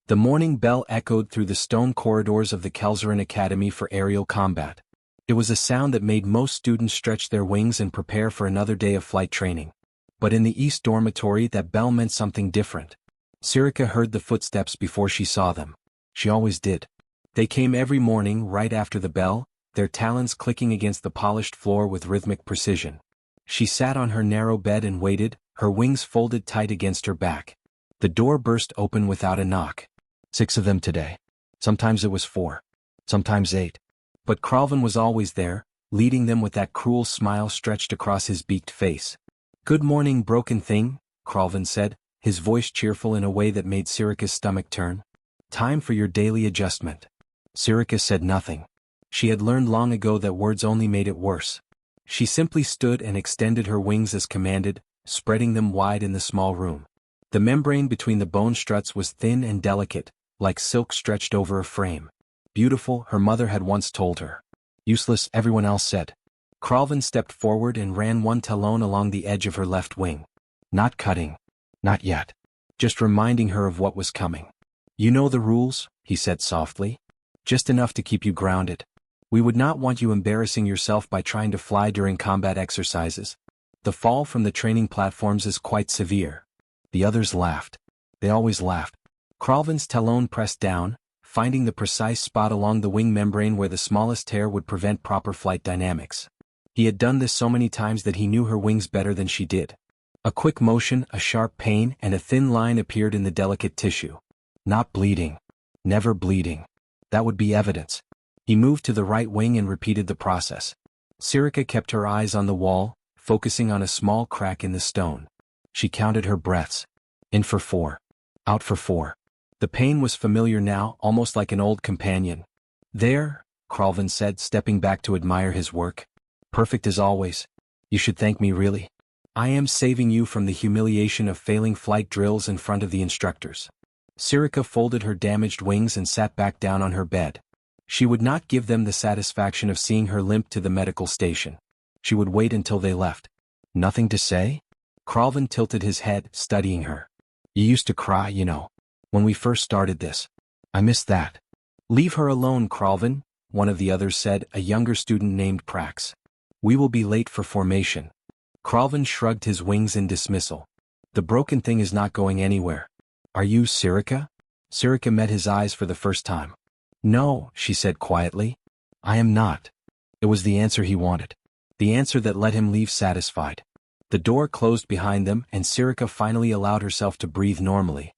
The morning bell echoed through the stone corridors of the Kelzerin Academy for aerial combat. It was a sound that made most students stretch their wings and prepare for another day of flight training. But in the East dormitory, that bell meant something different. Sirika heard the footsteps before she saw them. She always did. They came every morning right after the bell, their talons clicking against the polished floor with rhythmic precision. She sat on her narrow bed and waited, her wings folded tight against her back. The door burst open without a knock. 6 of them today. Sometimes it was 4. Sometimes 8. But Cralvin was always there, leading them with that cruel smile stretched across his beaked face. "Good morning, broken thing," Cralvin said, his voice cheerful in a way that made Sirika's stomach turn. "Time for your daily adjustment." Sirika said nothing. She had learned long ago that words only made it worse. She simply stood and extended her wings as commanded, spreading them wide in the small room. The membrane between the bone struts was thin and delicate, like silk stretched over a frame. Beautiful, her mother had once told her. Useless, everyone else said. Cralvin stepped forward and ran one talon along the edge of her left wing. Not cutting. Not yet. Just reminding her of what was coming. "You know the rules," he said softly. "Just enough to keep you grounded. We would not want you embarrassing yourself by trying to fly during combat exercises. The fall from the training platforms is quite severe." The others laughed. They always laughed. Cralvin's talon pressed down, finding the precise spot along the wing membrane where the smallest tear would prevent proper flight dynamics. He had done this so many times that he knew her wings better than she did. A quick motion, a sharp pain, and a thin line appeared in the delicate tissue. Not bleeding. Never bleeding. That would be evidence. He moved to the right wing and repeated the process. Sirika kept her eyes on the wall, focusing on a small crack in the stone. She counted her breaths. In for 4. Out for 4. The pain was familiar now, almost like an old companion. "There," Cralvin said, stepping back to admire his work. "Perfect as always. You should thank me really. I am saving you from the humiliation of failing flight drills in front of the instructors." Sirika folded her damaged wings and sat back down on her bed. She would not give them the satisfaction of seeing her limp to the medical station. She would wait until they left. "Nothing to say?" Cralvin tilted his head, studying her. "You used to cry, you know. When we first started this. I miss that." "Leave her alone, Cralvin," one of the others said, a younger student named Prax. "We will be late for formation." Cralvin shrugged his wings in dismissal. "The broken thing is not going anywhere. Are you Sirika?" Sirika met his eyes for the first time. "No," she said quietly. "I am not." It was the answer he wanted. The answer that let him leave satisfied. The door closed behind them and Sirika finally allowed herself to breathe normally.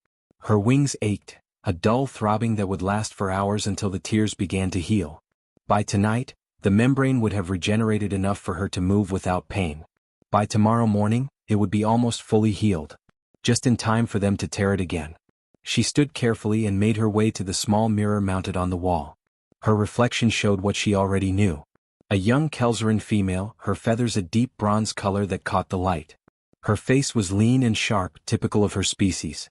Her wings ached, a dull throbbing that would last for hours until the tears began to heal. By tonight, the membrane would have regenerated enough for her to move without pain. By tomorrow morning, it would be almost fully healed. Just in time for them to tear it again. She stood carefully and made her way to the small mirror mounted on the wall. Her reflection showed what she already knew. A young Kelzerin female, her feathers a deep bronze color that caught the light. Her face was lean and sharp, typical of her species.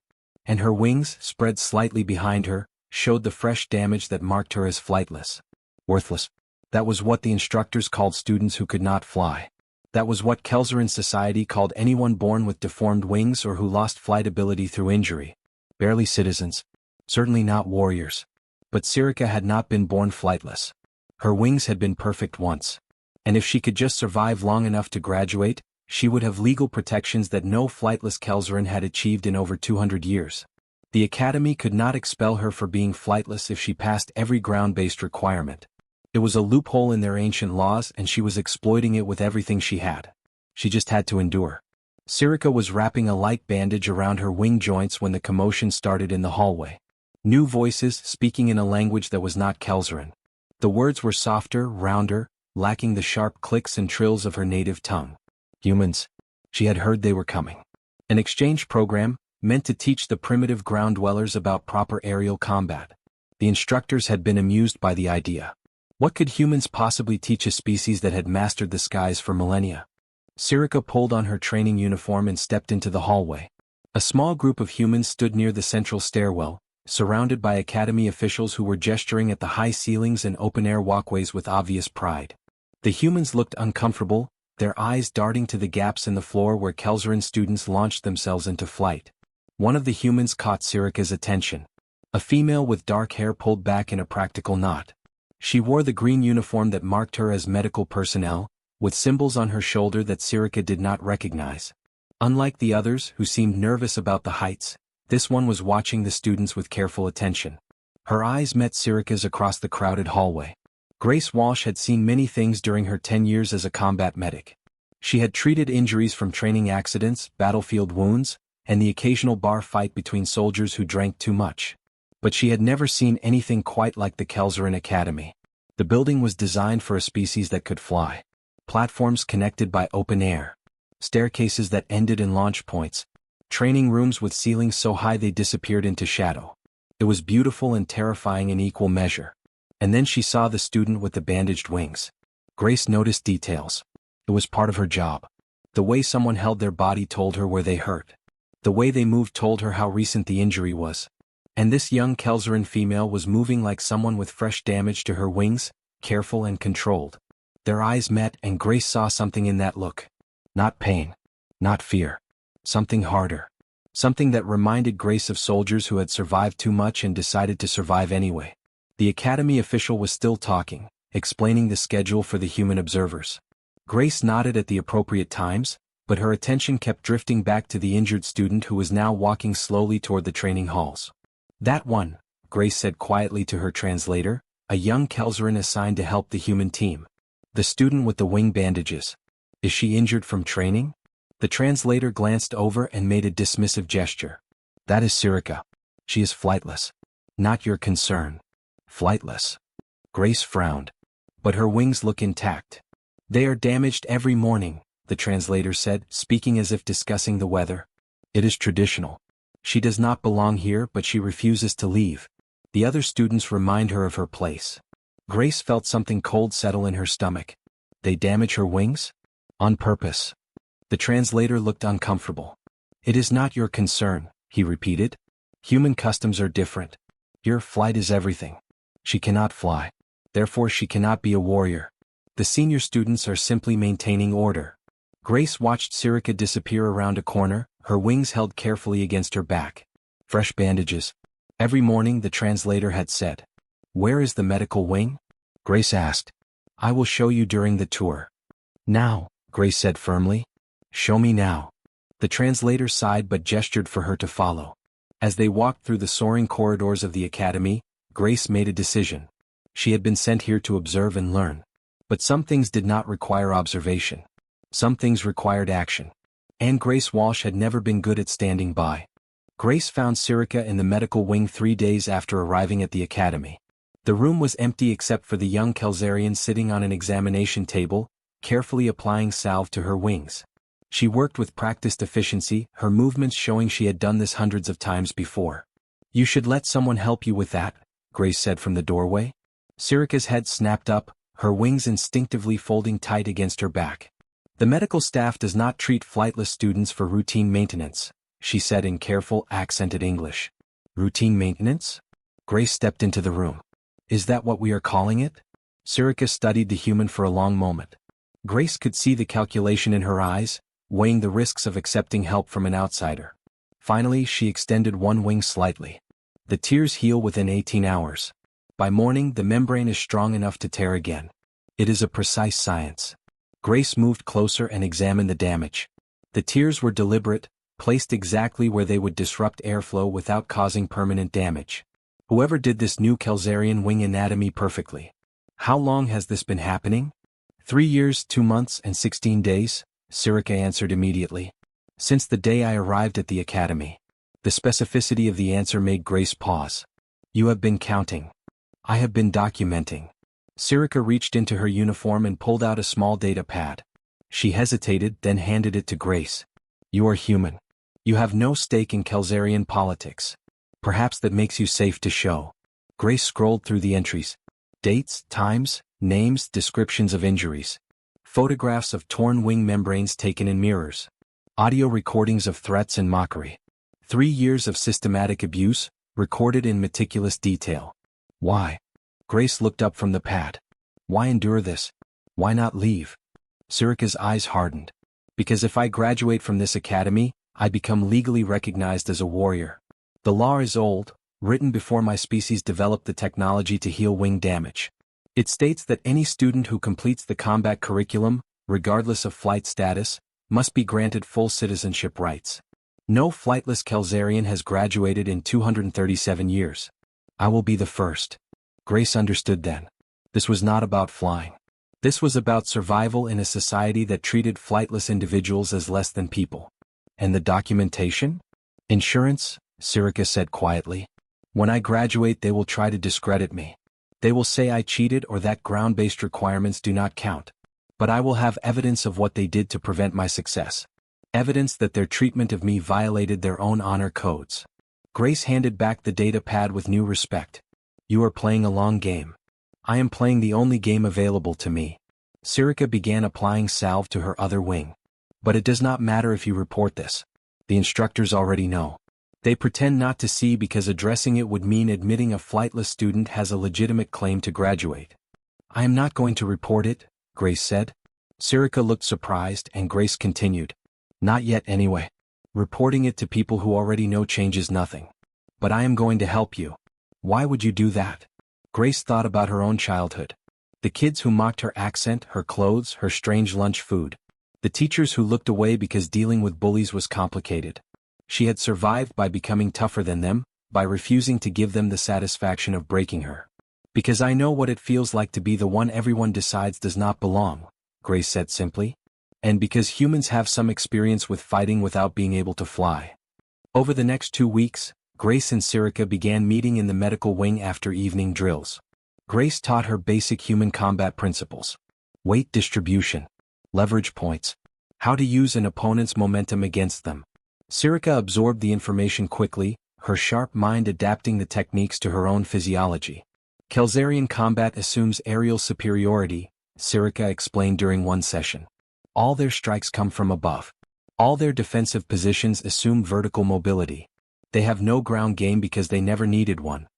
And her wings, spread slightly behind her, showed the fresh damage that marked her as flightless. Worthless. That was what the instructors called students who could not fly. That was what Kelzerin society called anyone born with deformed wings or who lost flight ability through injury. Barely citizens. Certainly not warriors. But Sirika had not been born flightless. Her wings had been perfect once. And if she could just survive long enough to graduate, she would have legal protections that no flightless Kelzerin had achieved in over 200 years. The academy could not expel her for being flightless if she passed every ground-based requirement. It was a loophole in their ancient laws and she was exploiting it with everything she had. She just had to endure. Sirika was wrapping a light bandage around her wing joints when the commotion started in the hallway. New voices speaking in a language that was not Kelzerin. The words were softer, rounder, lacking the sharp clicks and trills of her native tongue. Humans. She had heard they were coming. An exchange program, meant to teach the primitive ground dwellers about proper aerial combat. The instructors had been amused by the idea. What could humans possibly teach a species that had mastered the skies for millennia? Sirika pulled on her training uniform and stepped into the hallway. A small group of humans stood near the central stairwell, surrounded by academy officials who were gesturing at the high ceilings and open-air walkways with obvious pride. The humans looked uncomfortable, their eyes darting to the gaps in the floor where Kelzerin students launched themselves into flight. One of the humans caught Sirika's attention. A female with dark hair pulled back in a practical knot. She wore the green uniform that marked her as medical personnel, with symbols on her shoulder that Sirika did not recognize. Unlike the others who seemed nervous about the heights, this one was watching the students with careful attention. Her eyes met Sirika's across the crowded hallway. Grace Walsh had seen many things during her 10 years as a combat medic. She had treated injuries from training accidents, battlefield wounds, and the occasional bar fight between soldiers who drank too much. But she had never seen anything quite like the Kelzerin Academy. The building was designed for a species that could fly. Platforms connected by open air. Staircases that ended in launch points. Training rooms with ceilings so high they disappeared into shadow. It was beautiful and terrifying in equal measure. And then she saw the student with the bandaged wings. Grace noticed details. It was part of her job. The way someone held their body told her where they hurt. The way they moved told her how recent the injury was. And this young Kelzerin female was moving like someone with fresh damage to her wings, careful and controlled. Their eyes met and Grace saw something in that look. Not pain. Not fear. Something harder. Something that reminded Grace of soldiers who had survived too much and decided to survive anyway. The academy official was still talking, explaining the schedule for the human observers. Grace nodded at the appropriate times, but her attention kept drifting back to the injured student who was now walking slowly toward the training halls. That one, Grace said quietly to her translator, a young Kelzerin assigned to help the human team. The student with the wing bandages. Is she injured from training? The translator glanced over and made a dismissive gesture. That is Sirika. She is flightless. Not your concern. Flightless. Grace frowned. But her wings look intact. They are damaged every morning, the translator said, speaking as if discussing the weather. It is traditional. She does not belong here, but she refuses to leave. The other students remind her of her place. Grace felt something cold settle in her stomach. They damage her wings? On purpose. The translator looked uncomfortable. It is not your concern, he repeated. Human customs are different. Your flight is everything. She cannot fly. Therefore she cannot be a warrior. The senior students are simply maintaining order. Grace watched Sirika disappear around a corner, her wings held carefully against her back. Fresh bandages. Every morning, the translator had said. Where is the medical wing? Grace asked. I will show you during the tour. Now, Grace said firmly. Show me now. The translator sighed but gestured for her to follow. As they walked through the soaring corridors of the academy, Grace made a decision. She had been sent here to observe and learn. But some things did not require observation. Some things required action. And Grace Walsh had never been good at standing by. Grace found Sirika in the medical wing 3 days after arriving at the academy. The room was empty except for the young Kelzerian sitting on an examination table, carefully applying salve to her wings. She worked with practiced efficiency, her movements showing she had done this hundreds of times before. You should let someone help you with that, Grace said from the doorway. Sirika's head snapped up, her wings instinctively folding tight against her back. The medical staff does not treat flightless students for routine maintenance, she said in careful, accented English. Routine maintenance? Grace stepped into the room. Is that what we are calling it? Sirika studied the human for a long moment. Grace could see the calculation in her eyes, weighing the risks of accepting help from an outsider. Finally, she extended one wing slightly. The tears heal within 18 hours. By morning, the membrane is strong enough to tear again. It is a precise science. Grace moved closer and examined the damage. The tears were deliberate, placed exactly where they would disrupt airflow without causing permanent damage. Whoever did this knew Kelzerian wing anatomy perfectly. How long has this been happening? 3 years, 2 months, and 16 days, Sirika answered immediately. Since the day I arrived at the academy. The specificity of the answer made Grace pause. You have been counting. I have been documenting. Sirika reached into her uniform and pulled out a small data pad. She hesitated, then handed it to Grace. You are human. You have no stake in Kelzerian politics. Perhaps that makes you safe to show. Grace scrolled through the entries. Dates, times, names, descriptions of injuries. Photographs of torn wing membranes taken in mirrors. Audio recordings of threats and mockery. 3 years of systematic abuse, recorded in meticulous detail. Why? Grace looked up from the pad. Why endure this? Why not leave? Sirika's eyes hardened. Because if I graduate from this academy, I become legally recognized as a warrior. The law is old, written before my species developed the technology to heal wing damage. It states that any student who completes the combat curriculum, regardless of flight status, must be granted full citizenship rights. No flightless Kelzarian has graduated in 237 years. I will be the first. Grace understood then. This was not about flying. This was about survival in a society that treated flightless individuals as less than people. And the documentation? Insurance, Sirika said quietly. When I graduate, they will try to discredit me. They will say I cheated or that ground-based requirements do not count. But I will have evidence of what they did to prevent my success. Evidence that their treatment of me violated their own honor codes. Grace handed back the data pad with new respect. You are playing a long game. I am playing the only game available to me. Sirika began applying salve to her other wing. But it does not matter if you report this. The instructors already know. They pretend not to see because addressing it would mean admitting a flightless student has a legitimate claim to graduate. I am not going to report it, Grace said. Sirika looked surprised and Grace continued. Not yet anyway. Reporting it to people who already know changes nothing. But I am going to help you. Why would you do that? Grace thought about her own childhood. The kids who mocked her accent, her clothes, her strange lunch food. The teachers who looked away because dealing with bullies was complicated. She had survived by becoming tougher than them, by refusing to give them the satisfaction of breaking her. Because I know what it feels like to be the one everyone decides does not belong, Grace said simply. And because humans have some experience with fighting without being able to fly. Over the next 2 weeks, Grace and Sirika began meeting in the medical wing after evening drills. Grace taught her basic human combat principles. Weight distribution. Leverage points. How to use an opponent's momentum against them. Sirika absorbed the information quickly, her sharp mind adapting the techniques to her own physiology. Kelzarian combat assumes aerial superiority, Sirika explained during one session. All their strikes come from above. All their defensive positions assume vertical mobility. They have no ground game because they never needed one.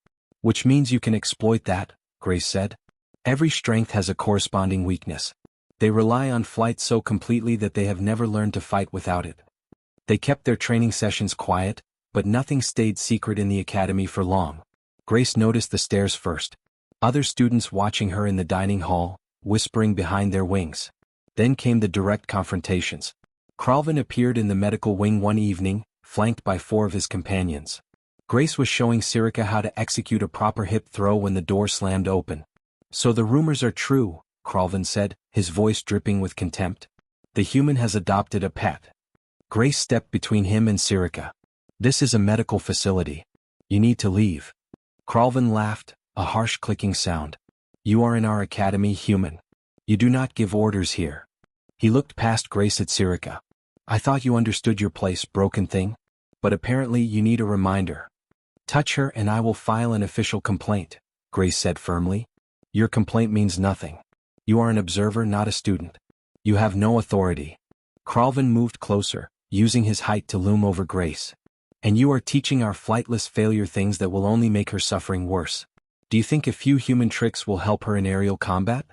Which means you can exploit that, Grace said. Every strength has a corresponding weakness. They rely on flight so completely that they have never learned to fight without it. They kept their training sessions quiet, but nothing stayed secret in the academy for long. Grace noticed the stares first. Other students watching her in the dining hall, whispering behind their wings. Then came the direct confrontations. Cralvin appeared in the medical wing one evening, flanked by 4 of his companions. Grace was showing Sirika how to execute a proper hip throw when the door slammed open. So the rumors are true, Cralvin said, his voice dripping with contempt. The human has adopted a pet. Grace stepped between him and Sirika. This is a medical facility. You need to leave. Cralvin laughed, a harsh clicking sound. You are in our academy, human. You do not give orders here. He looked past Grace at Sirika. I thought you understood your place, broken thing. But apparently you need a reminder. Touch her and I will file an official complaint, Grace said firmly. Your complaint means nothing. You are an observer, not a student. You have no authority. Cralvin moved closer, using his height to loom over Grace. And you are teaching our flightless failure things that will only make her suffering worse. Do you think a few human tricks will help her in aerial combat?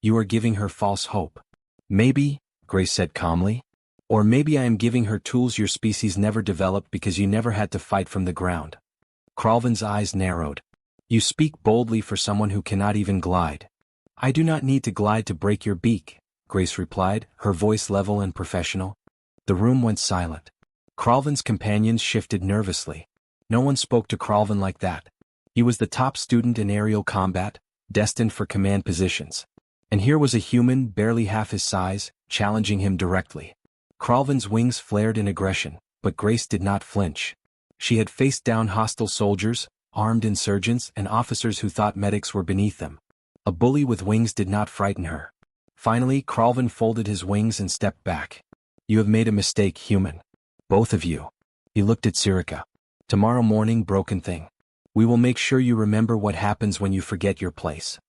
You are giving her false hope. Maybe, Grace said calmly. Or maybe I am giving her tools your species never developed because you never had to fight from the ground. Cralvin's eyes narrowed. You speak boldly for someone who cannot even glide. I do not need to glide to break your beak, Grace replied, her voice level and professional. The room went silent. Cralvin's companions shifted nervously. No one spoke to Cralvin like that. He was the top student in aerial combat, destined for command positions. And here was a human, barely half his size, challenging him directly. Cralvin's wings flared in aggression, but Grace did not flinch. She had faced down hostile soldiers, armed insurgents, and officers who thought medics were beneath them. A bully with wings did not frighten her. Finally, Cralvin folded his wings and stepped back. You have made a mistake, human. Both of you. He looked at Sirika. Tomorrow morning, broken thing. We will make sure you remember what happens when you forget your place.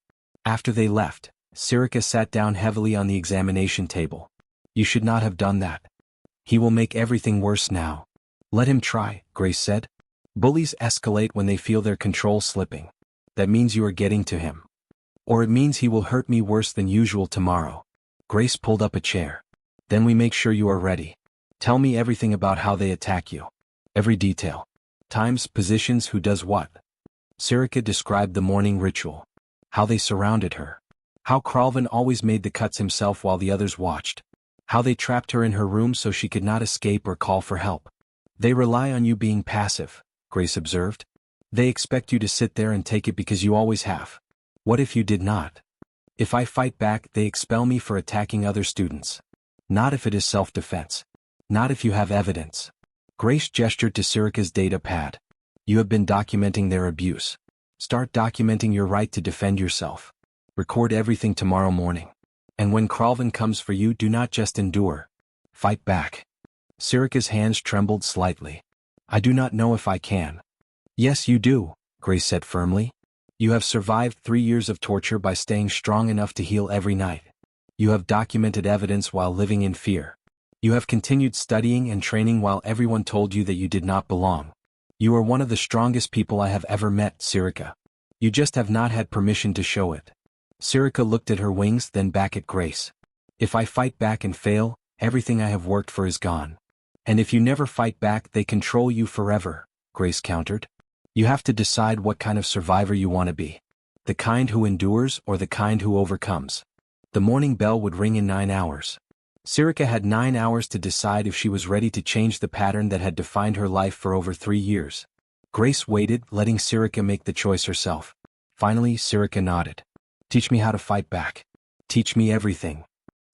After they left, Sirika sat down heavily on the examination table. You should not have done that. He will make everything worse now. Let him try, Grace said. Bullies escalate when they feel their control slipping. That means you are getting to him. Or it means he will hurt me worse than usual tomorrow. Grace pulled up a chair. Then we make sure you are ready. Tell me everything about how they attack you. Every detail. Times, positions, who does what, Sirika described the morning ritual. How they surrounded her. How Cralvin always made the cuts himself while the others watched. How they trapped her in her room so she could not escape or call for help. They rely on you being passive, Grace observed. They expect you to sit there and take it because you always have. What if you did not? If I fight back, they expel me for attacking other students. Not if it is self-defense. Not if you have evidence. Grace gestured to Sirika's data pad. You have been documenting their abuse. Start documenting your right to defend yourself. Record everything tomorrow morning. And when Cralvin comes for you, do not just endure. Fight back. Sirika's hands trembled slightly. I do not know if I can. Yes, you do, Grace said firmly. You have survived 3 years of torture by staying strong enough to heal every night. You have documented evidence while living in fear. You have continued studying and training while everyone told you that you did not belong. You are one of the strongest people I have ever met, Sirika. You just have not had permission to show it. Sirika looked at her wings, then back at Grace. If I fight back and fail, everything I have worked for is gone. And if you never fight back, they control you forever, Grace countered. You have to decide what kind of survivor you want to be. The kind who endures or the kind who overcomes. The morning bell would ring in 9 hours. Sirika had 9 hours to decide if she was ready to change the pattern that had defined her life for over 3 years. Grace waited, letting Sirika make the choice herself. Finally, Sirika nodded. Teach me how to fight back. Teach me everything.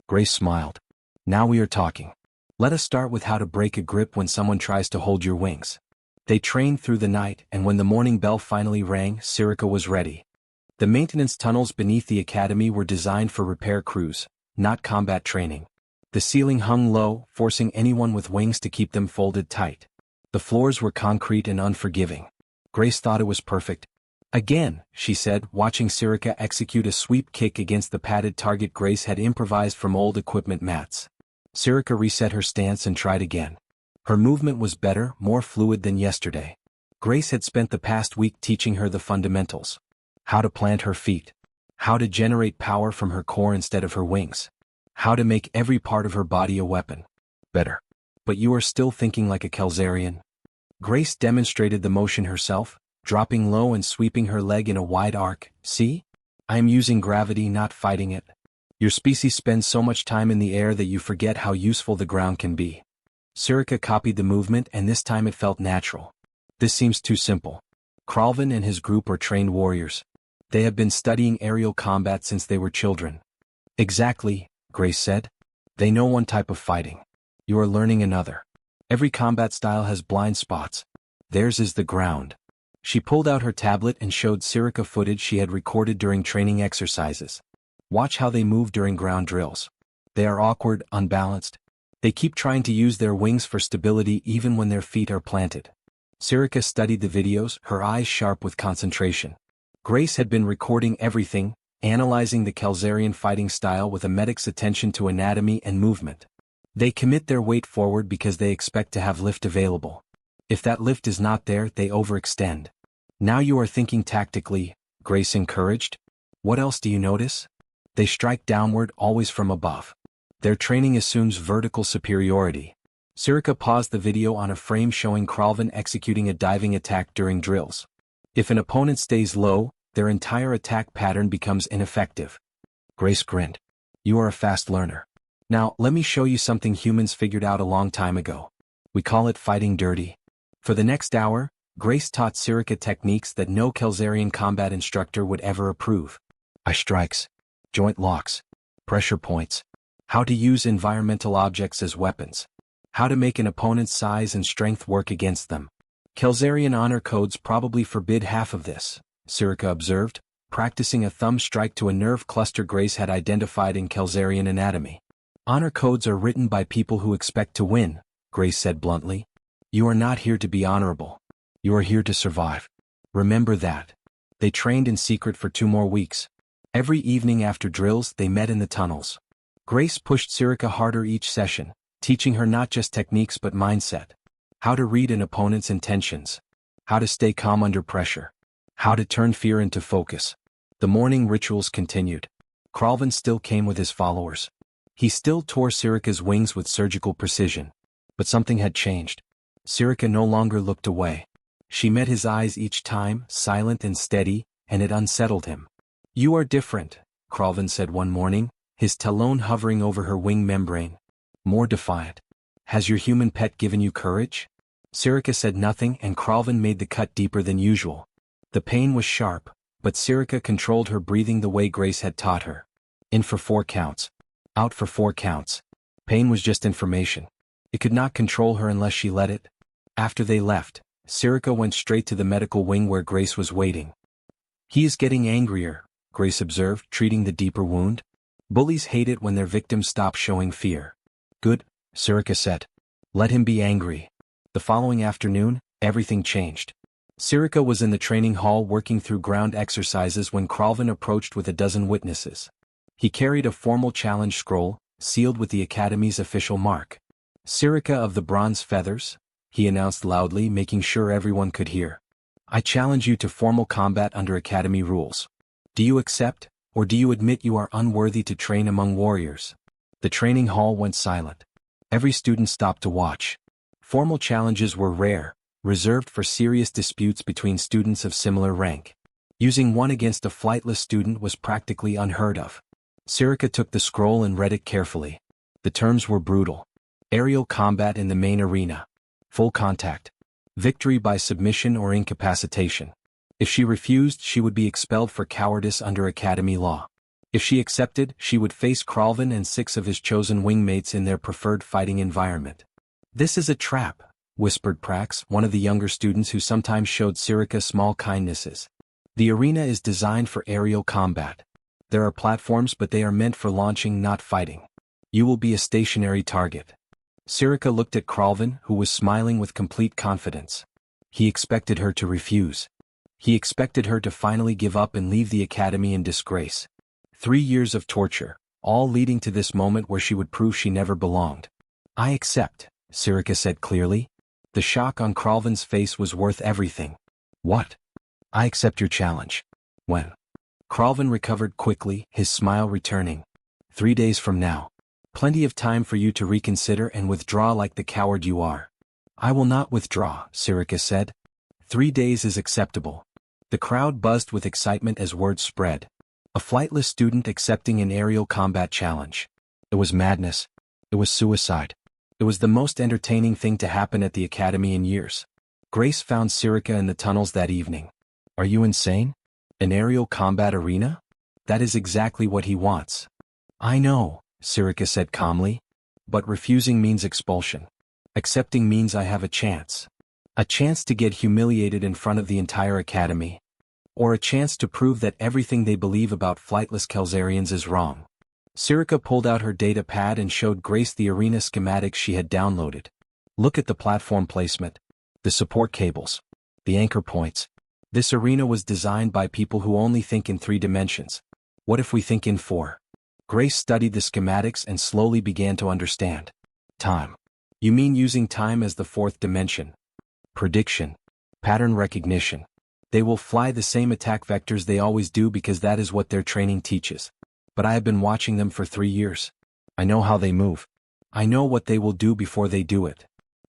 Grace smiled. Now we are talking. Let us start with how to break a grip when someone tries to hold your wings. They trained through the night, and when the morning bell finally rang, Sirika was ready. The maintenance tunnels beneath the academy were designed for repair crews, not combat training. The ceiling hung low, forcing anyone with wings to keep them folded tight. The floors were concrete and unforgiving. Grace thought it was perfect. Again, she said, watching Sirika execute a sweep kick against the padded target Grace had improvised from old equipment mats. Sirika reset her stance and tried again. Her movement was better, more fluid than yesterday. Grace had spent the past week teaching her the fundamentals. How to plant her feet. How to generate power from her core instead of her wings. How to make every part of her body a weapon. Better. But you are still thinking like a Kelzarian. Grace demonstrated the motion herself, dropping low and sweeping her leg in a wide arc. See? I am using gravity, not fighting it. Your species spends so much time in the air that you forget how useful the ground can be. Sirika copied the movement, and this time it felt natural. This seems too simple. Cralvin and his group are trained warriors. They have been studying aerial combat since they were children. Exactly, Grace said. They know one type of fighting. You are learning another. Every combat style has blind spots. Theirs is the ground. She pulled out her tablet and showed Sirika footage she had recorded during training exercises. Watch how they move during ground drills. They are awkward, unbalanced. They keep trying to use their wings for stability even when their feet are planted. Sirika studied the videos, her eyes sharp with concentration. Grace had been recording everything, analyzing the Kelzarian fighting style with a medic's attention to anatomy and movement. They commit their weight forward because they expect to have lift available. If that lift is not there, they overextend. Now you are thinking tactically, Grace encouraged. What else do you notice? They strike downward, always from above. Their training assumes vertical superiority. Sirika paused the video on a frame showing Cralvin executing a diving attack during drills. If an opponent stays low, their entire attack pattern becomes ineffective. Grace grinned. You are a fast learner. Now, let me show you something humans figured out a long time ago. We call it fighting dirty. For the next hour, Grace taught Sirika techniques that no Kelzarian combat instructor would ever approve. Eye strikes, joint locks, pressure points, how to use environmental objects as weapons, how to make an opponent's size and strength work against them. Kelzarian honor codes probably forbid half of this, Sirika observed, practicing a thumb strike to a nerve cluster Grace had identified in Kelzarian anatomy. Honor codes are written by people who expect to win, Grace said bluntly. You are not here to be honorable. You are here to survive. Remember that. They trained in secret for 2 more weeks. Every evening after drills, they met in the tunnels. Grace pushed Sirika harder each session, teaching her not just techniques but mindset. How to read an opponent's intentions. How to stay calm under pressure. How to turn fear into focus. The morning rituals continued. Cralvin still came with his followers. He still tore Sirika's wings with surgical precision. But something had changed. Sirika no longer looked away. She met his eyes each time, silent and steady, and it unsettled him. "You are different," Cralvin said one morning, his talon hovering over her wing membrane. More defiant. "Has your human pet given you courage?" Sirika said nothing, and Cralvin made the cut deeper than usual. The pain was sharp, but Sirika controlled her breathing the way Grace had taught her. In for 4 counts. Out for 4 counts. Pain was just information. It could not control her unless she let it. After they left, Sirika went straight to the medical wing where Grace was waiting. "He is getting angrier," Grace observed, treating the deeper wound. "Bullies hate it when their victims stop showing fear." "Good," Sirika said. "Let him be angry." The following afternoon, everything changed. Sirika was in the training hall working through ground exercises when Cralvin approached with a dozen witnesses. He carried a formal challenge scroll, sealed with the Academy's official mark. "Sirika of the Bronze Feathers," he announced loudly, making sure everyone could hear. "I challenge you to formal combat under Academy rules. Do you accept, or do you admit you are unworthy to train among warriors?" The training hall went silent. Every student stopped to watch. Formal challenges were rare, reserved for serious disputes between students of similar rank. Using one against a flightless student was practically unheard of. Sirika took the scroll and read it carefully. The terms were brutal. Aerial combat in the main arena. Full contact. Victory by submission or incapacitation. If she refused, she would be expelled for cowardice under Academy law. If she accepted, she would face Cralvin and 6 of his chosen wingmates in their preferred fighting environment. "This is a trap," whispered Prax, one of the younger students who sometimes showed Sirika small kindnesses. "The arena is designed for aerial combat. There are platforms, but they are meant for launching, not fighting. You will be a stationary target." Sirika looked at Cralvin, who was smiling with complete confidence. He expected her to refuse. He expected her to finally give up and leave the Academy in disgrace. 3 years of torture, all leading to this moment where she would prove she never belonged. "I accept," Sirika said clearly. The shock on Cralvin's face was worth everything. "What?" "I accept your challenge." "When?" Cralvin recovered quickly, his smile returning. 3 days from now. Plenty of time for you to reconsider and withdraw like the coward you are." "I will not withdraw," Sirika said. 3 days is acceptable." The crowd buzzed with excitement as word spread. A flightless student accepting an aerial combat challenge. It was madness. It was suicide. It was the most entertaining thing to happen at the Academy in years. Grace found Sirika in the tunnels that evening. "Are you insane? An aerial combat arena? That is exactly what he wants." "I know," Sirika said calmly. "But refusing means expulsion. Accepting means I have a chance. A chance to get humiliated in front of the entire Academy. Or a chance to prove that everything they believe about flightless Kelzarians is wrong." Sirika pulled out her data pad and showed Grace the arena schematics she had downloaded. "Look at the platform placement. The support cables. The anchor points. This arena was designed by people who only think in 3 dimensions. What if we think in 4? Grace studied the schematics and slowly began to understand. "Time. You mean using time as the 4th dimension. Prediction. Pattern recognition. They will fly the same attack vectors they always do because that is what their training teaches. But I have been watching them for 3 years. I know how they move. I know what they will do before they do it."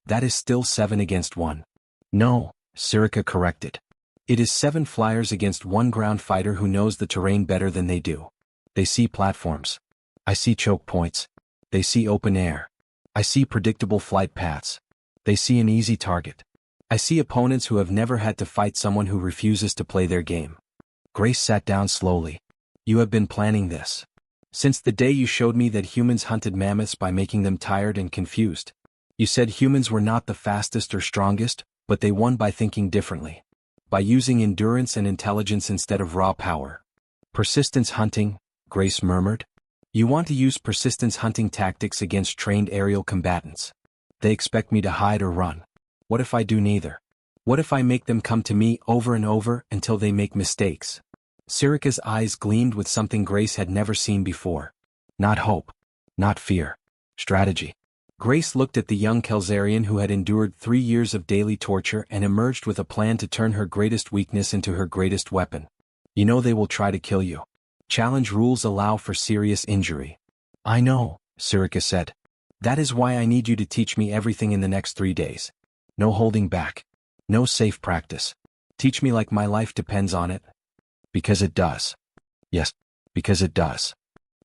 "That is still 7 against 1. "No," Sirika corrected. "It is 7 flyers against 1 ground fighter who knows the terrain better than they do. They see platforms. I see choke points. They see open air. I see predictable flight paths. They see an easy target. I see opponents who have never had to fight someone who refuses to play their game." Grace sat down slowly. "You have been planning this. Since the day you showed me that humans hunted mammoths by making them tired and confused. You said humans were not the fastest or strongest, but they won by thinking differently. By using endurance and intelligence instead of raw power." "Persistence hunting," Grace murmured. "You want to use persistence hunting tactics against trained aerial combatants. They expect me to hide or run. What if I do neither? What if I make them come to me over and over until they make mistakes?" Sirika's eyes gleamed with something Grace had never seen before. Not hope. Not fear. Strategy. Grace looked at the young Kelzarian who had endured 3 years of daily torture and emerged with a plan to turn her greatest weakness into her greatest weapon. "You know they will try to kill you. Challenge rules allow for serious injury." "I know," Sirika said. "That is why I need you to teach me everything in the next 3 days. No holding back. No safe practice. Teach me like my life depends on it. Because it does. Yes, because it does.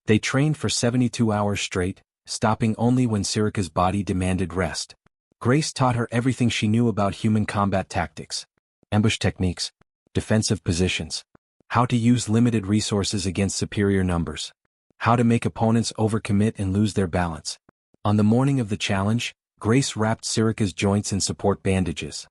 They trained for 72 hours straight, stopping only when Sirika's body demanded rest. Grace taught her everything she knew about human combat tactics, ambush techniques, defensive positions, how to use limited resources against superior numbers, how to make opponents overcommit and lose their balance. On the morning of the challenge, Grace wrapped Sirika's joints in support bandages.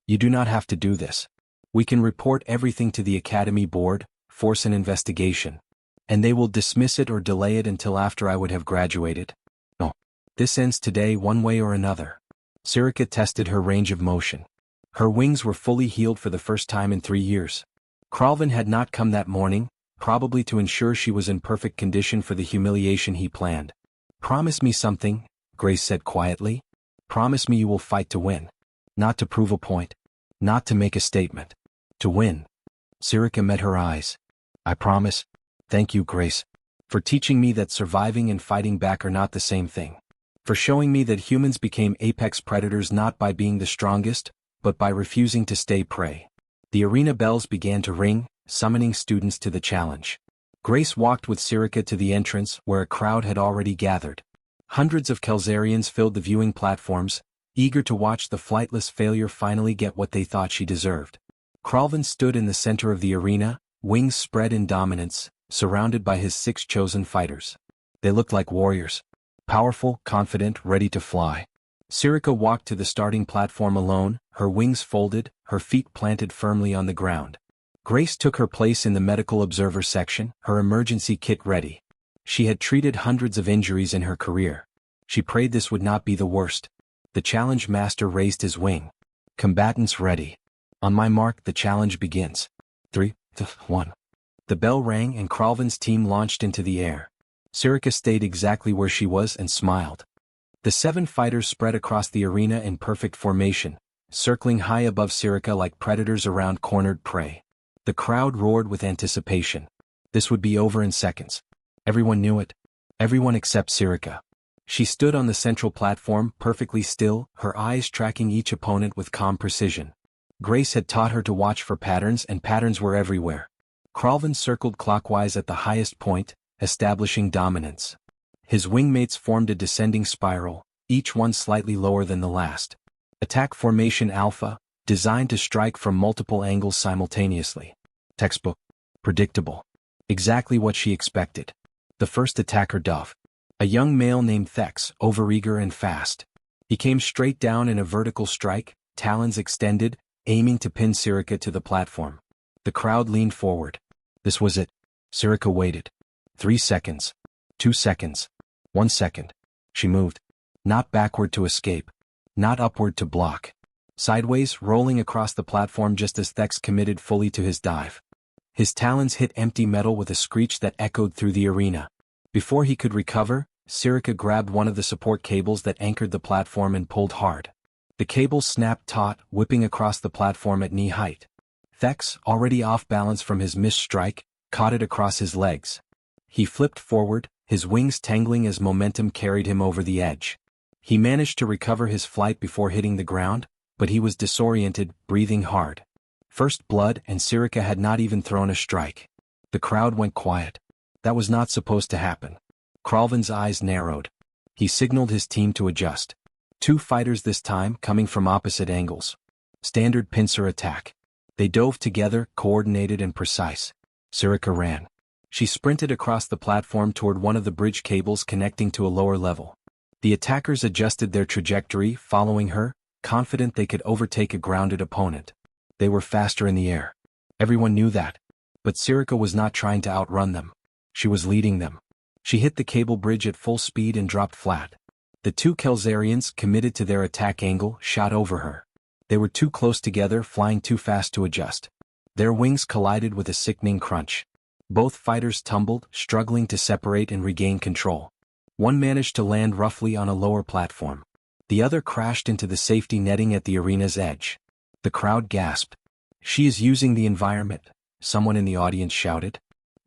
You do not have to do this. We can report everything to the Academy Board, force an investigation, and they will dismiss it or delay it until after I would have graduated. No. This ends today one way or another. Sirika tested her range of motion. Her wings were fully healed for the first time in 3 years. Cralvin had not come that morning, probably to ensure she was in perfect condition for the humiliation he planned. Promise me something, Grace said quietly. Promise me you will fight to win. Not to prove a point. Not to make a statement. To win. Sirika met her eyes. I promise. Thank you, Grace. For teaching me that surviving and fighting back are not the same thing. For showing me that humans became apex predators not by being the strongest, but by refusing to stay prey. The arena bells began to ring, summoning students to the challenge. Grace walked with Sirika to the entrance where a crowd had already gathered. Hundreds of Kelzarians filled the viewing platforms, eager to watch the flightless failure finally get what they thought she deserved. Cralvin stood in the center of the arena, wings spread in dominance, surrounded by his 6 chosen fighters. They looked like warriors. Powerful, confident, ready to fly. Sirika walked to the starting platform alone, her wings folded, her feet planted firmly on the ground. Grace took her place in the medical observer section, her emergency kit ready. She had treated hundreds of injuries in her career. She prayed this would not be the worst. The challenge master raised his wing. Combatants ready. On my mark, the challenge begins. 3, 2, 1. The bell rang and Cralvin's team launched into the air. Sirika stayed exactly where she was and smiled. The 7 fighters spread across the arena in perfect formation, circling high above Sirika like predators around cornered prey. The crowd roared with anticipation. This would be over in seconds. Everyone knew it. Everyone except Sirika. She stood on the central platform, perfectly still, her eyes tracking each opponent with calm precision. Grace had taught her to watch for patterns, and patterns were everywhere. Cralvin circled clockwise at the highest point, establishing dominance. His wingmates formed a descending spiral, each one slightly lower than the last. Attack formation alpha, designed to strike from multiple angles simultaneously. Textbook. Predictable. Exactly what she expected. The first attacker dove. A young male named Thex, overeager and fast. He came straight down in a vertical strike, talons extended, aiming to pin Sirika to the platform. The crowd leaned forward. This was it. Sirika waited. 3 seconds. 2 seconds. 1 second. She moved. Not backward to escape. Not upward to block. Sideways, rolling across the platform just as Thex committed fully to his dive. His talons hit empty metal with a screech that echoed through the arena. Before he could recover, Sirika grabbed one of the support cables that anchored the platform and pulled hard. The cable snapped taut, whipping across the platform at knee height. Thex, already off balance from his missed strike, caught it across his legs. He flipped forward, his wings tangling as momentum carried him over the edge. He managed to recover his flight before hitting the ground, but he was disoriented, breathing hard. First blood, and Sirika had not even thrown a strike. The crowd went quiet. That was not supposed to happen. Cralvin's eyes narrowed. He signaled his team to adjust. 2 fighters this time, coming from opposite angles. Standard pincer attack. They dove together, coordinated and precise. Sirika ran. She sprinted across the platform toward one of the bridge cables connecting to a lower level. The attackers adjusted their trajectory, following her, confident they could overtake a grounded opponent. They were faster in the air. Everyone knew that. But Sirika was not trying to outrun them. She was leading them. She hit the cable bridge at full speed and dropped flat. The 2 Kelzarians, committed to their attack angle, shot over her. They were too close together, flying too fast to adjust. Their wings collided with a sickening crunch. Both fighters tumbled, struggling to separate and regain control. One managed to land roughly on a lower platform. The other crashed into the safety netting at the arena's edge. The crowd gasped. She is using the environment, someone in the audience shouted.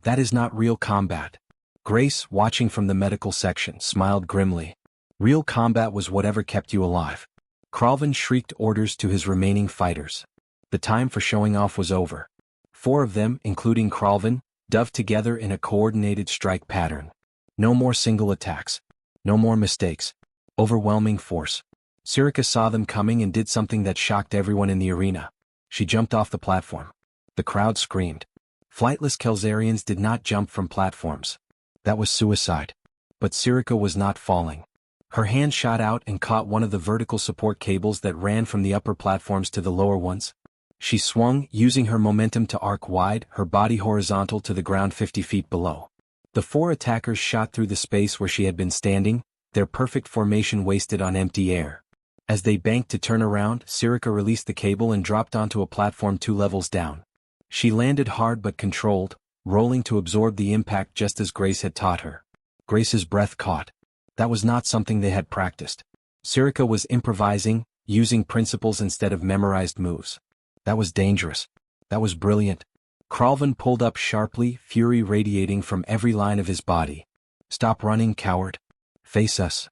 That is not real combat. Grace, watching from the medical section, smiled grimly. Real combat was whatever kept you alive. Cralvin shrieked orders to his remaining fighters. The time for showing off was over. 4 of them, including Cralvin, dove together in a coordinated strike pattern. No more single attacks. No more mistakes. Overwhelming force. Sirika saw them coming and did something that shocked everyone in the arena. She jumped off the platform. The crowd screamed. Flightless Kelzarians did not jump from platforms. That was suicide. But Sirika was not falling. Her hand shot out and caught one of the vertical support cables that ran from the upper platforms to the lower ones. She swung, using her momentum to arc wide, her body horizontal to the ground 50 feet below. The 4 attackers shot through the space where she had been standing, their perfect formation wasted on empty air. As they banked to turn around, Sirika released the cable and dropped onto a platform 2 levels down. She landed hard but controlled, rolling to absorb the impact just as Grace had taught her. Grace's breath caught. That was not something they had practiced. Sirika was improvising, using principles instead of memorized moves. That was dangerous. That was brilliant. Cralvin pulled up sharply, fury radiating from every line of his body. Stop running, coward. Face us.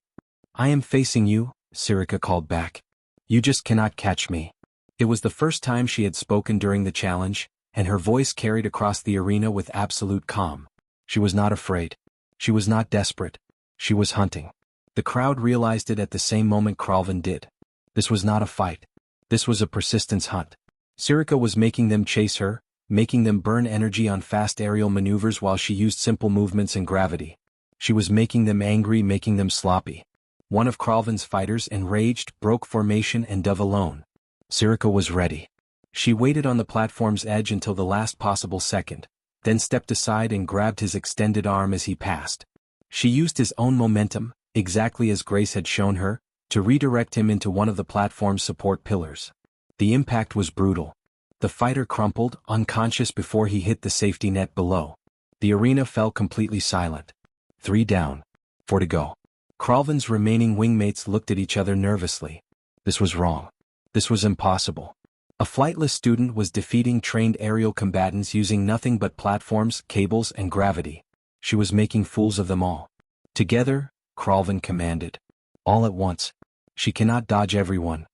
I am facing you, Sirika called back. You just cannot catch me. It was the first time she had spoken during the challenge, and her voice carried across the arena with absolute calm. She was not afraid. She was not desperate. She was hunting. The crowd realized it at the same moment Cralvin did. This was not a fight. This was a persistence hunt. Sirika was making them chase her, making them burn energy on fast aerial maneuvers while she used simple movements and gravity. She was making them angry, making them sloppy. One of Cralvin's fighters, enraged, broke formation and dove alone. Sirika was ready. She waited on the platform's edge until the last possible second, then stepped aside and grabbed his extended arm as he passed. She used his own momentum, exactly as Grace had shown her, to redirect him into one of the platform's support pillars. The impact was brutal. The fighter crumpled, unconscious before he hit the safety net below. The arena fell completely silent. 3 down. 4 to go. Cralvin's remaining wingmates looked at each other nervously. This was wrong. This was impossible. A flightless student was defeating trained aerial combatants using nothing but platforms, cables, and gravity. She was making fools of them all. Together, Cralvin commanded. All at once. She cannot dodge everyone.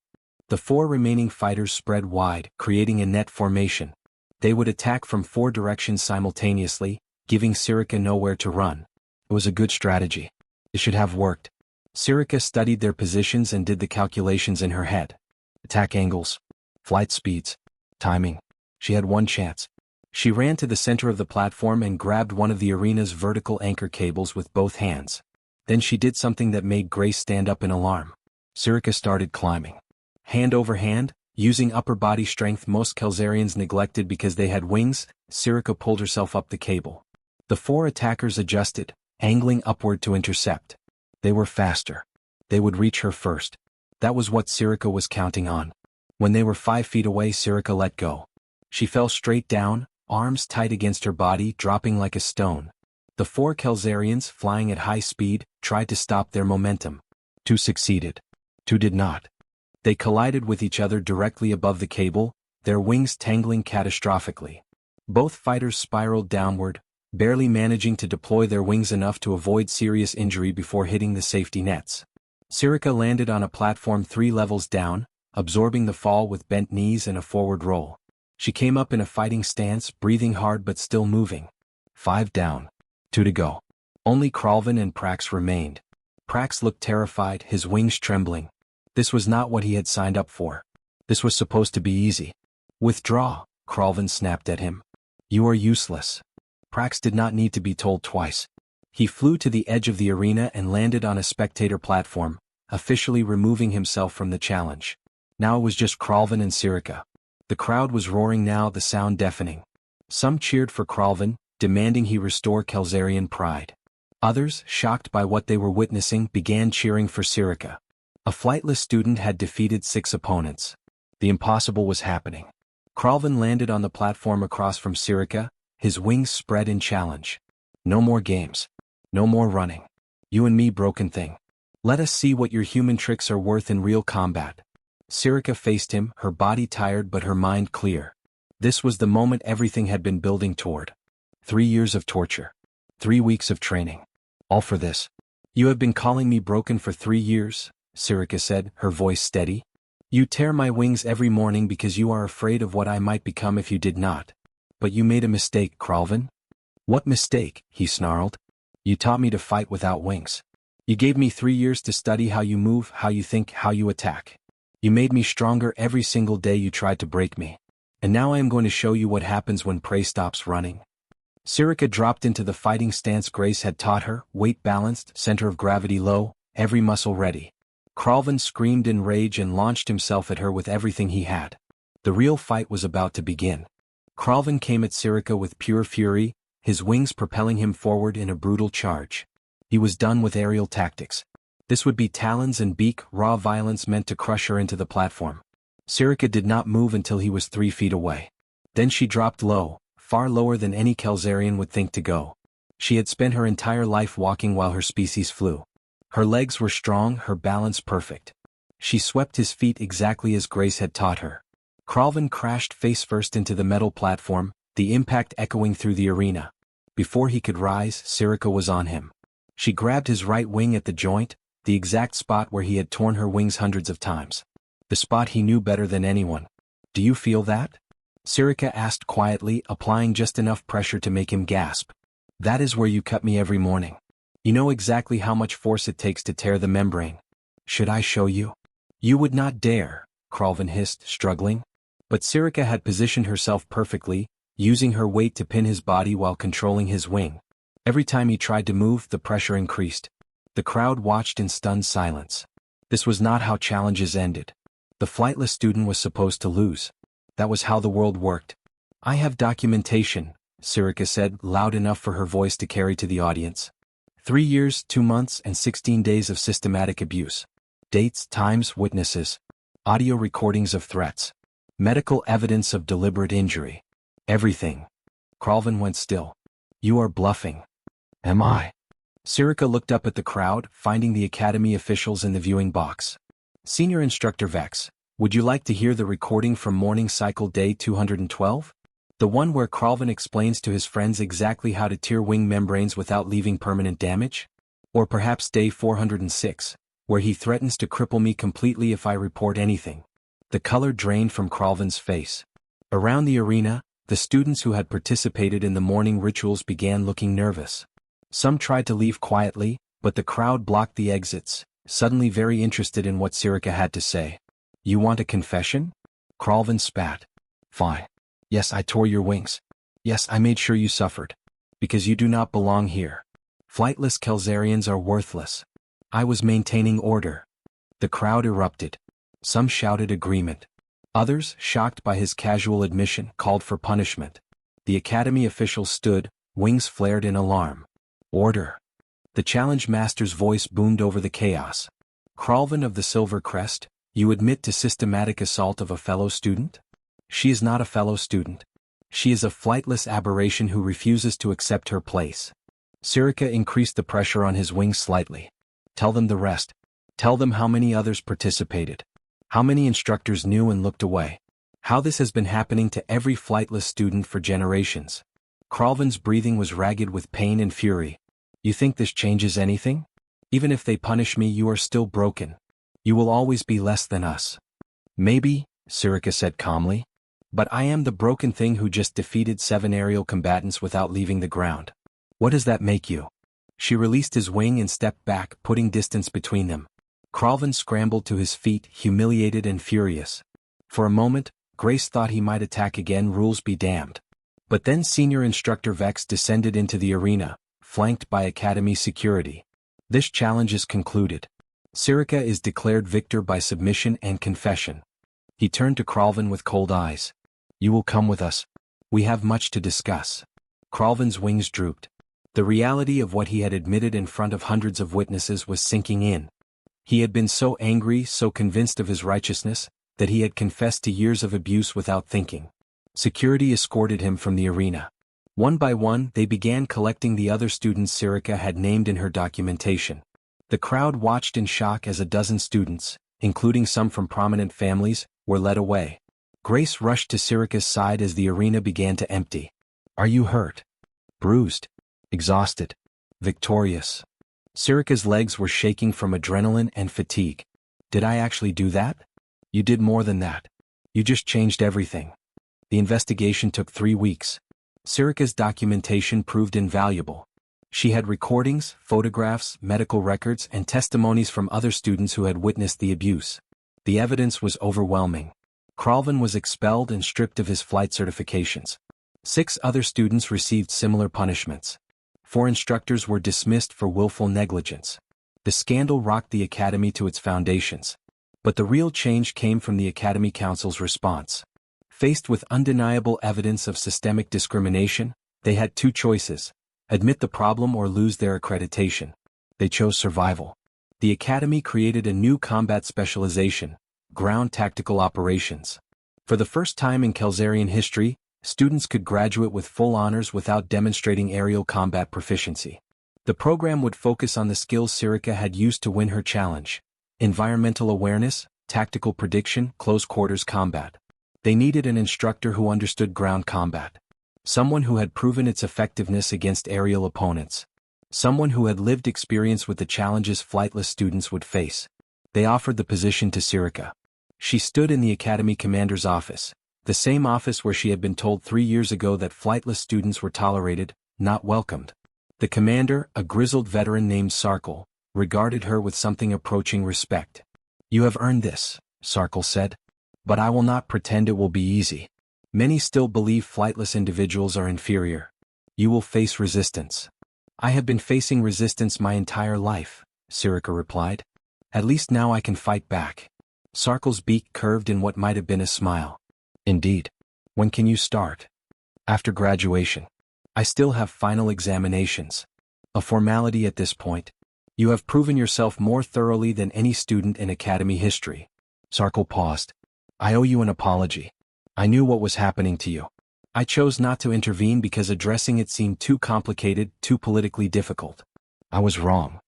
The 4 remaining fighters spread wide, creating a net formation. They would attack from 4 directions simultaneously, giving Sirika nowhere to run. It was a good strategy. It should have worked. Sirika studied their positions and did the calculations in her head. Attack angles. Flight speeds. Timing. She had one chance. She ran to the center of the platform and grabbed one of the arena's vertical anchor cables with both hands. Then she did something that made Grace stand up in alarm. Sirika started climbing. Hand over hand, using upper body strength most Kelzarians neglected because they had wings, Sirika pulled herself up the cable. The 4 attackers adjusted, angling upward to intercept. They were faster. They would reach her first. That was what Sirika was counting on. When they were 5 feet away, Sirika let go. She fell straight down, arms tight against her body, dropping like a stone. The 4 Kelzarians, flying at high speed, tried to stop their momentum. 2 succeeded. 2 did not. They collided with each other directly above the cable, their wings tangling catastrophically. Both fighters spiraled downward, barely managing to deploy their wings enough to avoid serious injury before hitting the safety nets. Sirika landed on a platform 3 levels down, absorbing the fall with bent knees and a forward roll. She came up in a fighting stance, breathing hard but still moving. 5 down. 2 to go. Only Cralvin and Prax remained. Prax looked terrified, his wings trembling. This was not what he had signed up for. This was supposed to be easy. Withdraw, Cralvin snapped at him. You are useless. Prax did not need to be told twice. He flew to the edge of the arena and landed on a spectator platform, officially removing himself from the challenge. Now it was just Cralvin and Sirika. The crowd was roaring now, the sound deafening. Some cheered for Cralvin, demanding he restore Kelzarian pride. Others, shocked by what they were witnessing, began cheering for Sirika. A flightless student had defeated 6 opponents. The impossible was happening. Cralvin landed on the platform across from Sirika, his wings spread in challenge. No more games. No more running. You and me, broken thing. Let us see what your human tricks are worth in real combat. Sirika faced him, her body tired but her mind clear. This was the moment everything had been building toward. 3 years of torture. 3 weeks of training. All for this. You have been calling me broken for 3 years, Sirika said, her voice steady. You tear my wings every morning because you are afraid of what I might become if you did not. But you made a mistake, Cralvin. What mistake? He snarled. You taught me to fight without wings. You gave me 3 years to study how you move, how you think, how you attack. You made me stronger every single day you tried to break me. And now I am going to show you what happens when prey stops running. Sirika dropped into the fighting stance Grace had taught her, weight balanced, center of gravity low, every muscle ready. Cralvin screamed in rage and launched himself at her with everything he had. The real fight was about to begin. Cralvin came at Sirika with pure fury, his wings propelling him forward in a brutal charge. He was done with aerial tactics. This would be talons and beak, raw violence meant to crush her into the platform. Sirika did not move until he was 3 feet away. Then she dropped low, far lower than any Kelzarian would think to go. She had spent her entire life walking while her species flew. Her legs were strong, her balance perfect. She swept his feet exactly as Grace had taught her. Cralvin crashed face-first into the metal platform, the impact echoing through the arena. Before he could rise, Sirika was on him. She grabbed his right wing at the joint, the exact spot where he had torn her wings hundreds of times. The spot he knew better than anyone. Do you feel that? Sirika asked quietly, applying just enough pressure to make him gasp. That is where you cut me every morning. You know exactly how much force it takes to tear the membrane. Should I show you? You would not dare, Cralvin hissed, struggling. But Sirika had positioned herself perfectly, using her weight to pin his body while controlling his wing. Every time he tried to move, the pressure increased. The crowd watched in stunned silence. This was not how challenges ended. The flightless student was supposed to lose. That was how the world worked. I have documentation, Sirika said, loud enough for her voice to carry to the audience. 3 years, 2 months, and 16 days of systematic abuse. Dates, times, witnesses. Audio recordings of threats. Medical evidence of deliberate injury. Everything. Cralvin went still. You are bluffing. Am I? Sirika looked up at the crowd, finding the academy officials in the viewing box. Senior Instructor Vex, would you like to hear the recording from Morning Cycle Day 212? The one where Cralvin explains to his friends exactly how to tear wing membranes without leaving permanent damage? Or perhaps Day 406, where he threatens to cripple me completely if I report anything. The color drained from Cralvin's face. Around the arena, the students who had participated in the morning rituals began looking nervous. Some tried to leave quietly, but the crowd blocked the exits, suddenly very interested in what Sirika had to say. You want a confession? Cralvin spat. Fine. Yes, I tore your wings. Yes, I made sure you suffered. Because you do not belong here. Flightless Kelzarians are worthless. I was maintaining order. The crowd erupted. Some shouted agreement. Others, shocked by his casual admission, called for punishment. The academy officials stood, wings flared in alarm. Order. The challenge master's voice boomed over the chaos. Cralvin of the Silver Crest, you admit to systematic assault of a fellow student? She is not a fellow student. She is a flightless aberration who refuses to accept her place. Sirika increased the pressure on his wings slightly. Tell them the rest. Tell them how many others participated. How many instructors knew and looked away. How this has been happening to every flightless student for generations. Cralvin's breathing was ragged with pain and fury. You think this changes anything? Even if they punish me, you are still broken. You will always be less than us. Maybe, Sirika said calmly. But I am the broken thing who just defeated 7 aerial combatants without leaving the ground. What does that make you? She released his wing and stepped back, putting distance between them. Cralvin scrambled to his feet, humiliated and furious. For a moment, Grace thought he might attack again, rules be damned. But then Senior Instructor Vex descended into the arena, flanked by Academy security. This challenge is concluded. Sirika is declared victor by submission and confession. He turned to Cralvin with cold eyes. You will come with us. We have much to discuss. Cralvin's wings drooped. The reality of what he had admitted in front of hundreds of witnesses was sinking in. He had been so angry, so convinced of his righteousness, that he had confessed to years of abuse without thinking. Security escorted him from the arena. One by one, they began collecting the other students Sirika had named in her documentation. The crowd watched in shock as a dozen students, including some from prominent families, were led away. Grace rushed to Sirika's side as the arena began to empty. Are you hurt? Bruised? Exhausted? Victorious? Sirika's legs were shaking from adrenaline and fatigue. Did I actually do that? You did more than that. You just changed everything. The investigation took 3 weeks. Sirika's documentation proved invaluable. She had recordings, photographs, medical records, and testimonies from other students who had witnessed the abuse. The evidence was overwhelming. Cralvin was expelled and stripped of his flight certifications. 6 other students received similar punishments. 4 instructors were dismissed for willful negligence. The scandal rocked the academy to its foundations. But the real change came from the Academy Council's response. Faced with undeniable evidence of systemic discrimination, they had 2 choices: admit the problem or lose their accreditation. They chose survival. The Academy created a new combat specialization: ground tactical operations. For the first time in Kelzarian history, students could graduate with full honors without demonstrating aerial combat proficiency. The program would focus on the skills Sirika had used to win her challenge: environmental awareness, tactical prediction, close-quarters combat. They needed an instructor who understood ground combat. Someone who had proven its effectiveness against aerial opponents. Someone who had lived experience with the challenges flightless students would face. They offered the position to Sirika. She stood in the Academy Commander's office, the same office where she had been told 3 years ago that flightless students were tolerated, not welcomed. The commander, a grizzled veteran named Sarkle, regarded her with something approaching respect. "You have earned this," Sarkle said. "But I will not pretend it will be easy. Many still believe flightless individuals are inferior. You will face resistance." "I have been facing resistance my entire life," Sirika replied. "At least now I can fight back." Sarkle's beak curved in what might have been a smile. "Indeed. When can you start?" "After graduation. I still have final examinations. A formality at this point. You have proven yourself more thoroughly than any student in Academy history." Sarkle paused. "I owe you an apology. I knew what was happening to you. I chose not to intervene because addressing it seemed too complicated, too politically difficult. I was wrong."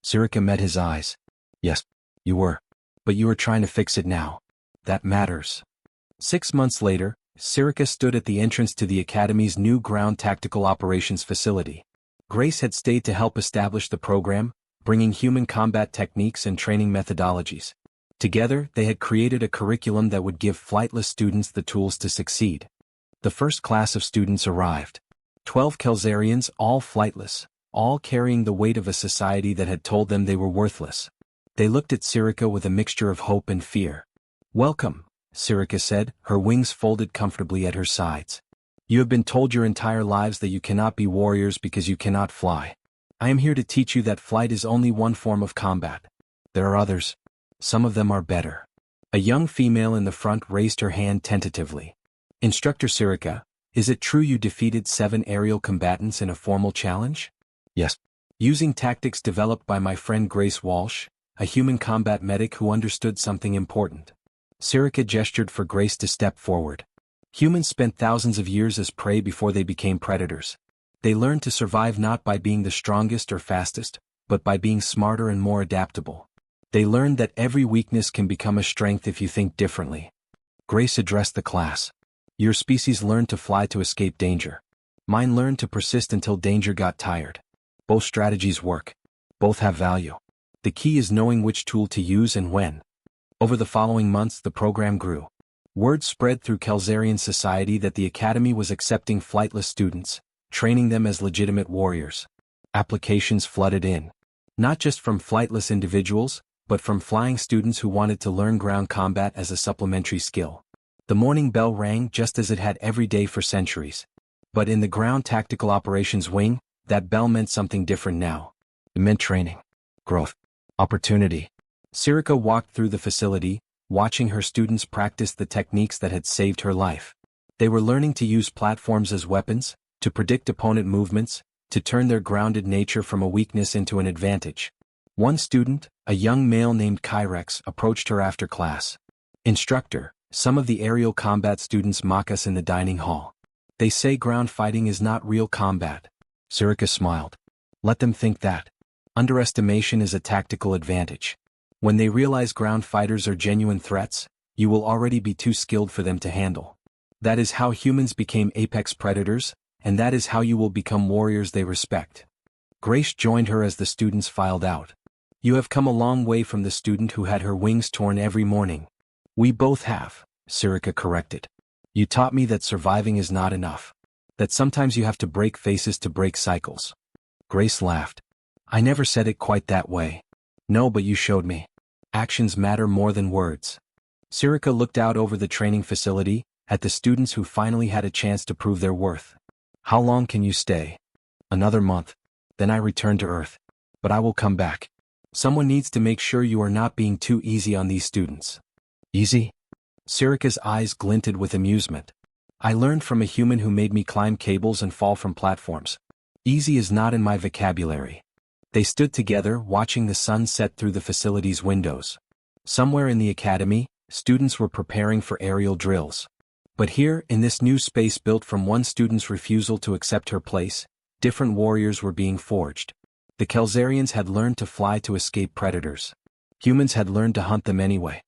Sirika met his eyes. "Yes, you were. But you are trying to fix it now. That matters." 6 months later, Sirika stood at the entrance to the Academy's new ground tactical operations facility. Grace had stayed to help establish the program, bringing human combat techniques and training methodologies. Together, they had created a curriculum that would give flightless students the tools to succeed. The first class of students arrived. 12 Kelzarians, all flightless, all carrying the weight of a society that had told them they were worthless. They looked at Sirika with a mixture of hope and fear. "Welcome," Sirika said, her wings folded comfortably at her sides. "You have been told your entire lives that you cannot be warriors because you cannot fly. I am here to teach you that flight is only one form of combat. There are others. Some of them are better." A young female in the front raised her hand tentatively. "Instructor Sirika, is it true you defeated 7 aerial combatants in a formal challenge?" "Yes. Using tactics developed by my friend Grace Walsh, a human combat medic who understood something important." Sirika gestured for Grace to step forward. Humans spent thousands of years as prey before they became predators. They learned to survive not by being the strongest or fastest, but by being smarter and more adaptable. They learned that every weakness can become a strength if you think differently. Grace addressed the class. "Your species learned to fly to escape danger. Mine learned to persist until danger got tired. Both strategies work. Both have value. The key is knowing which tool to use and when." Over the following months, the program grew. Word spread through Kelzarian society that the Academy was accepting flightless students, training them as legitimate warriors. Applications flooded in. Not just from flightless individuals, but from flying students who wanted to learn ground combat as a supplementary skill. The morning bell rang just as it had every day for centuries. But in the ground tactical operations wing, that bell meant something different now. It meant training, growth, opportunity. Sirika walked through the facility, watching her students practice the techniques that had saved her life. They were learning to use platforms as weapons, to predict opponent movements, to turn their grounded nature from a weakness into an advantage. One student, a young male named Kyrex, approached her after class. "Instructor, some of the aerial combat students mock us in the dining hall. They say ground fighting is not real combat." Sirika smiled. "Let them think that. Underestimation is a tactical advantage. When they realize ground fighters are genuine threats, you will already be too skilled for them to handle. That is how humans became apex predators, and that is how you will become warriors they respect." Grace joined her as the students filed out. "You have come a long way from the student who had her wings torn every morning. We both have, Sirika corrected. You taught me that surviving is not enough. That sometimes you have to break faces to break cycles. Grace laughed. I never said it quite that way. No, but you showed me. Actions matter more than words. Sirika looked out over the training facility, at the students who finally had a chance to prove their worth. How long can you stay? Another month. Then I return to Earth. But I will come back. Someone needs to make sure you are not being too easy on these students. Easy? Sirika's eyes glinted with amusement. I learned from a human who made me climb cables and fall from platforms. Easy is not in my vocabulary. They stood together, watching the sun set through the facility's windows. Somewhere in the academy, students were preparing for aerial drills. But here, in this new space built from one student's refusal to accept her place, different warriors were being forged. The Kelzarians had learned to fly to escape predators. Humans had learned to hunt them anyway.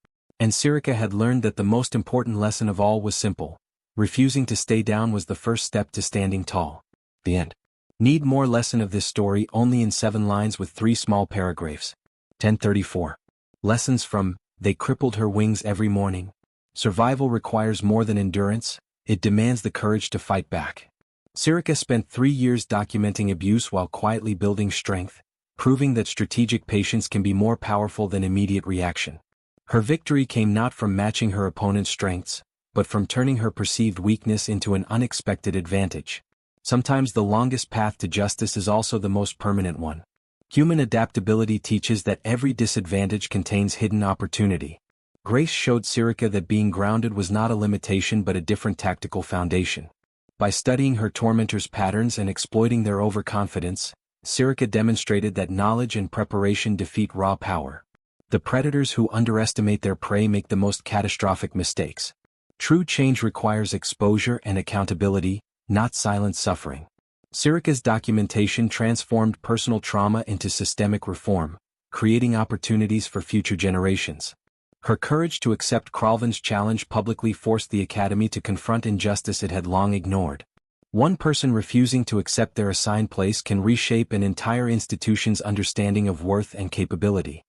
And Sirika had learned that the most important lesson of all was simple. Refusing to stay down was the first step to standing tall. The end. Need more lesson of this story only in 7 lines with 3 small paragraphs. 1034. Lessons from, They Crippled Her Wings Every Morning. Survival requires more than endurance, it demands the courage to fight back. Sirika spent 3 years documenting abuse while quietly building strength, proving that strategic patience can be more powerful than immediate reaction. Her victory came not from matching her opponent's strengths, but from turning her perceived weakness into an unexpected advantage. Sometimes the longest path to justice is also the most permanent one. Human adaptability teaches that every disadvantage contains hidden opportunity. Grace showed Sirika that being grounded was not a limitation but a different tactical foundation. By studying her tormentors' patterns and exploiting their overconfidence, Sirika demonstrated that knowledge and preparation defeat raw power. The predators who underestimate their prey make the most catastrophic mistakes. True change requires exposure and accountability, not silent suffering. Sirika's documentation transformed personal trauma into systemic reform, creating opportunities for future generations. Her courage to accept Kralvin's challenge publicly forced the Academy to confront injustice it had long ignored. One person refusing to accept their assigned place can reshape an entire institution's understanding of worth and capability.